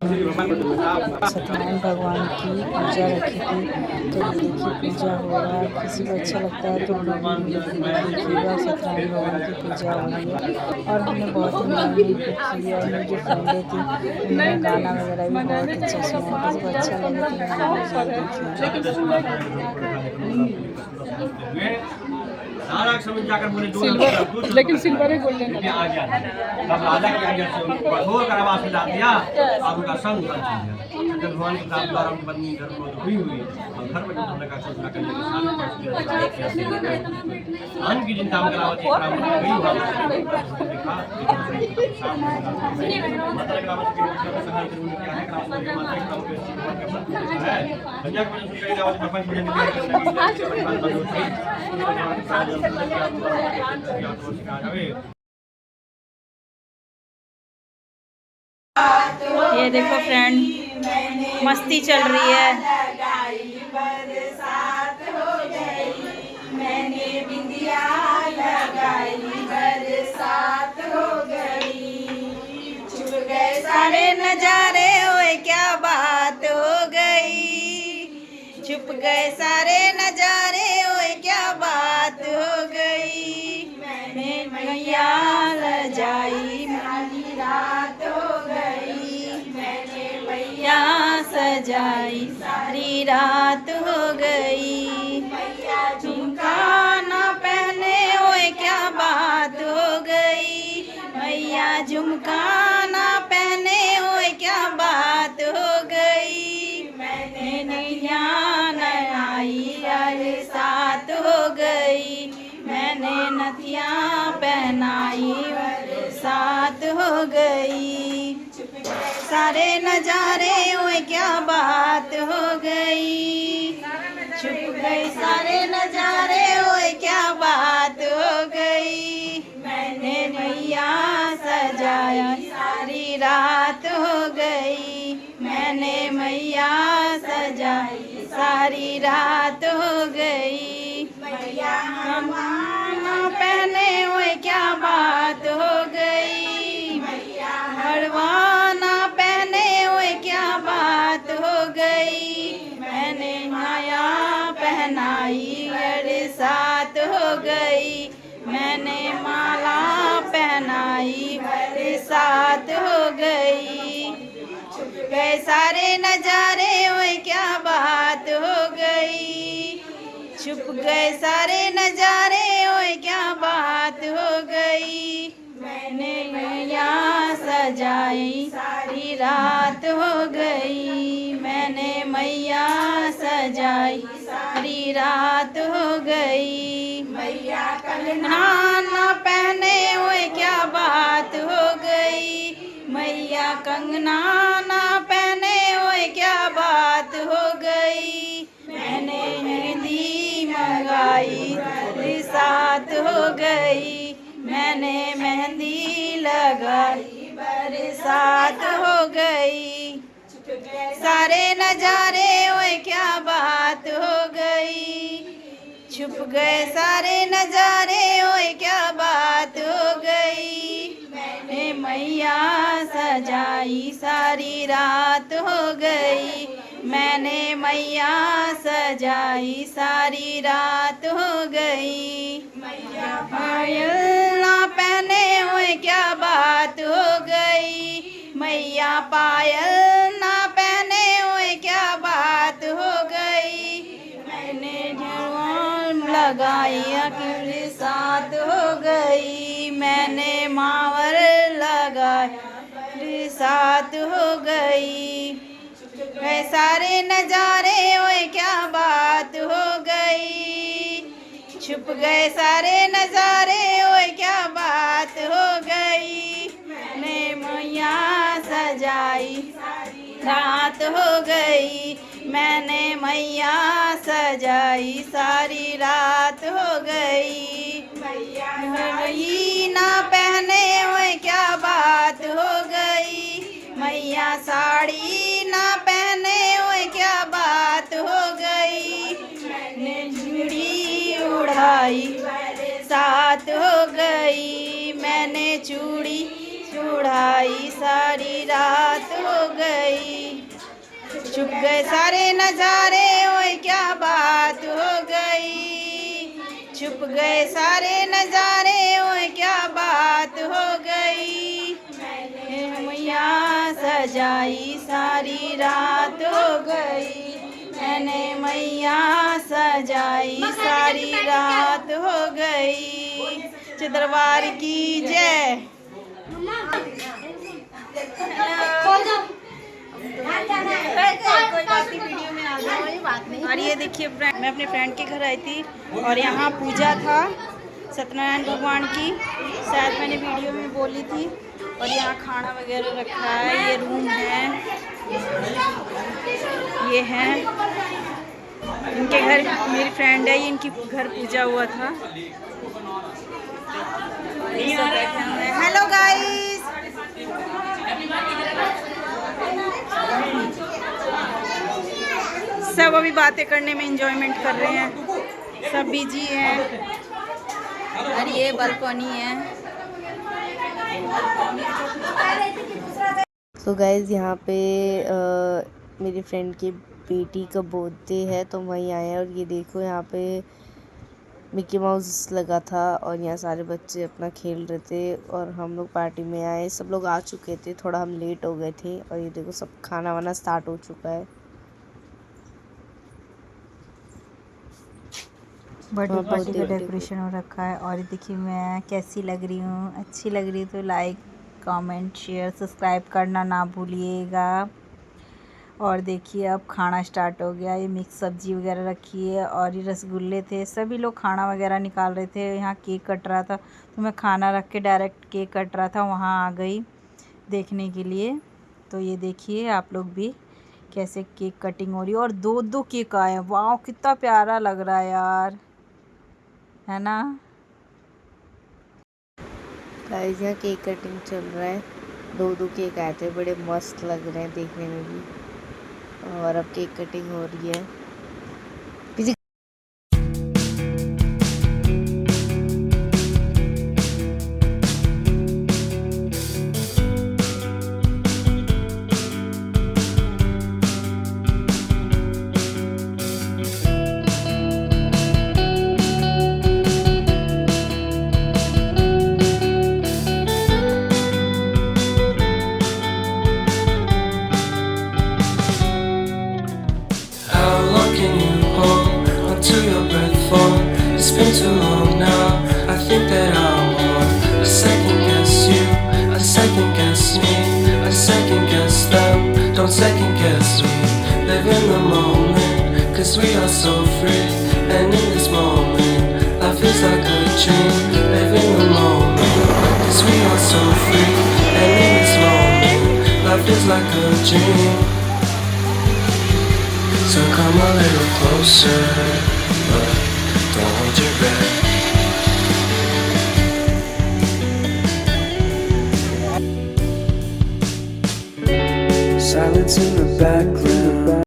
सत्यनारायण भगवान की पूजा रखी थी। तो ये देखिए पूजा हो रहा है। किसी को अच्छा लगता है तो देखिएगा, सत्यनारायण भगवान की पूजा हो रही है। और हमने बहुत इन्जॉयमेंट भी की और मेरी जो फ्रेंडें थी उन्होंने गाना वगैरह भी बहुत अच्छा सुना। किसी को अच्छा लगे तो सिल्वर, लेकिन सिल्वर है गोल्डन आ गया। तब राजा की आज्ञा से उनको कठोर कारावास में डाल दिया और उनका संग कर दिया। जब भगवान के साथ द्वारा उनकी पत्नी गर्भवती हुई और घर में ढूंढने का सोचना करने के साथ अन्न की चिंता में करावती ये देखो फ्रेंड, मस्ती चल रही है। बरसात हो गई, मैंने बिंदिया लगाई, बरसात हो गई। छुप गए सारे नजारे, ओए क्या बात हो गई। छुप गए सारे नजारे, ओए क्या बात हो गई। मैंने मैया लजाई, मेरी रात हो गई। मैंने मैया सजाई, सारी रात हो गई। मैया झुमका ना पहने, ओए क्या बात हो गई। मैया झुमका ना पहने, ओए क्या बात हो गई। मैंने नैया नई अरे साथ हो गई। मैंने नथिया पहनाई, साथ हो गई। सारे नजारे, ओए क्या बात हो गई। छुप गए सारे नजारे, ओए क्या बात हो गई। मैंने मैया सजाया, सारी रात हो गई। मैंने मैया सजाई, सारी रात हो गई। मैया हम पहने, ओए क्या बात हो गई। मैया हरवाना पहने, ओए क्या बात हो गई। मैंने माया पहनाई, अरे साथ हो गई। मैंने माला पहनाई, अरे साथ हो गई। छुप गए सारे नजारे, ओए क्या बात हो गई। छुप गए सारे नजारे, ओए क्या बात हो गई। मैंने मैया सजाई, सारी रात हो गई। मैंने मैया सजाई, सारी रात हो गई। मैया कंगना ना पहने, ओए क्या बात हो गई। मैया कंगना ना पहने, ओए क्या बात हो गई। मैंने मेहंदी मंगाई, बरसात हो गई। मैंने मेहंदी लगाई, बरसात हो गई। सारे नजारे, ओए क्या बात हो गई। छुप गए सारे नजारे, ओए क्या बात हो गई। मैंने मैया सजाई, सारी रात हो गई। मैंने मैया सजाई, सारी रात हो गई। मैया पायल ना पहने, ओए क्या बात हो गई। मैया पायल ना पहने, ओए क्या बात हो गई। मैंने झुमर लगाई, अकेले साथ हो गई। मैंने मावर लगाई, साथ हो गई। गए सारे नजारे, ओए क्या बात हो गई। छुप गए सारे नजारे, ओए क्या बात हो गई। मैंने मैया सजाई, रात हो गई। मैंने मैया सजाई, सारी रात हो गई। मैया ना पहने, ओए क्या बात हो गई। मैया साड़ी ना पहने, ओए क्या बात हो गई। मैंने चूड़ी उड़ाई, साथ हो गई। मैंने चूड़ी चढ़ाई, सारी रात हो गई। छुप गए सारे नजारे, ओए क्या बात हो गई। छुप गए सारे नजारे, ओए क्या बात हो गई। मैया सजाई सारी रात हो गई, मैंने मैया सजाई सारी रात हो गई। दरबार की जय। और ये देखिए फ्रेंड, मैं अपने फ्रेंड के घर आई थी और यहाँ पूजा था सत्यनारायण भगवान की, शायद मैंने वीडियो में बोली थी। और यहाँ खाना वगैरह रखा है, ये रूम है, ये है इनके घर। मेरी फ्रेंड है, ये इनकी घर पूजा हुआ था। हेलो गाइस, सब अभी बातें करने में एंजॉयमेंट कर रहे हैं, सब बिजी हैं। और ये बालकनी है। सो गाइज़ यहाँ पे मेरी फ्रेंड की बेटी का बर्थडे है तो वहीं आए हैं। और ये देखो यहाँ पे मिक्की माउस लगा था और यहाँ सारे बच्चे अपना खेल रहे थे और हम लोग पार्टी में आए। सब लोग आ चुके थे, थोड़ा हम लेट हो गए थे। और ये देखो सब खाना वाना स्टार्ट हो चुका है। बर्थडे पार्टी का डेकोरेशन हो रखा है। और देखिए मैं कैसी लग रही हूँ, अच्छी लग रही है तो लाइक कमेंट शेयर सब्सक्राइब करना ना भूलिएगा। और देखिए अब खाना स्टार्ट हो गया। ये मिक्स सब्जी वगैरह रखी है और ये रसगुल्ले थे। सभी लोग खाना वगैरह निकाल रहे थे। यहाँ केक कट रहा था तो मैं खाना रख के डायरेक्ट केक कट रहा था वहाँ आ गई देखने के लिए। तो ये देखिए आप लोग भी कैसे केक कटिंग हो रही है। और दो दो केक आए हैं, वाह कितना प्यारा लग रहा है यार, है ना। गाइस यहाँ केक कटिंग चल रहा है। दो केक आए थे, बड़े मस्त लग रहे हैं देखने में भी। और अब केक कटिंग हो रही है। It's been too long now. I think that I want a second guess you, a second guess me, a second guess them. Don't second guess me. Live in the moment, 'cause we are so free. And in this moment, life is like a dream. Live in the moment, 'cause we are so free. And in this moment, life is like a dream. So come a little closer, but don't hold your breath. Silence in the background.